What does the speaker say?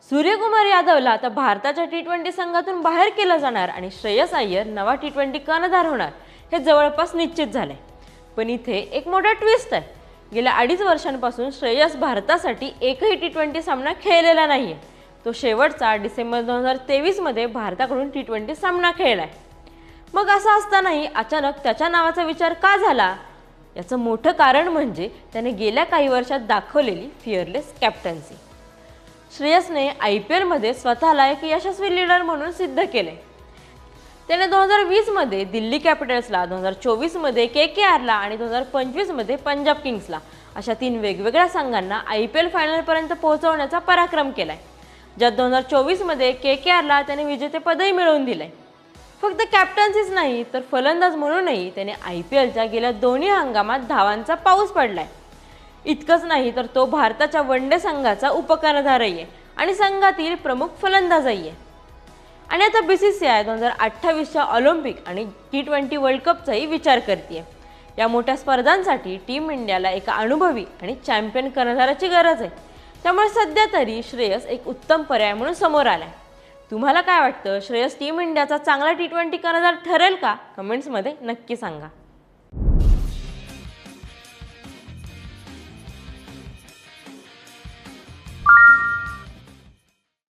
सूर्यकुमार यादवला आता भारताच्या T20 संघातून बाहेर केलं जाणार आणि श्रेयस अय्यर नवा T20 कर्णधार होणार हे जवळपास निश्चित झाले। पण इथे एक मोठा ट्विस्ट आहे। गेल्या 2.5 वर्षांपासून श्रेयस भारतासाठी एकही T20 सामना खेळलेला नाहीये। तो शेवटचा डिसेंबर 2023 मध्ये भारताकडून T20 सामना खेळलाय। मग असं असतानाही अचानक त्याच्या नावाचा विचार का झाला? याचं मोठं कारण म्हणजे त्याने गेल्या काही वर्षात दाखवलेली फिअरलेस कॅप्टन्सी। श्रेयसने IPL मध्ये स्वतःला एक यशस्वी लीडर म्हणून सिद्ध केले। त्याने 2020 मध्ये दिल्ली कॅपिटल्सला, 2024 मध्ये KKRला आणि 2025 मध्ये पंजाब किंग्सला अशा 3 वेगवेगळ्या संघांना IPL फायनल पर्यंत पोहोचवण्याचा पराक्रम केलाय, ज्यात 2024 मध्ये KKRला त्याने विजेतेपदही मिळवून दिले। फक्त कॅप्टन्सीच नाही तर फलंदाज म्हणूनही त्याने IPLच्या गेल्या दोन्ही हंगामात धावांचा पाऊस पडलाय। इतकंच नाही तर तो भारताच्या वनडे संघाचा उपकर्णधारही आहे आणि संघातील प्रमुख फलंदाजही आहे। आणि आता BCCI 2028च्या ऑलिम्पिक आणि T20 वर्ल्ड कपचाही विचार करते। या मोठ्या स्पर्धांसाठी टीम इंडियाला एका अनुभवी आणि चॅम्पियन कर्णधाराची गरज आहे। त्यामुळे सध्या तरी श्रेयस एक उत्तम पर्याय म्हणून समोर आलाय। तुम्हाला काय वाटतं? श्रेयस टीम इंडियाचा चांगला T20 कर्णधार ठरेल का? कमेंट्समध्ये नक्की सांगा।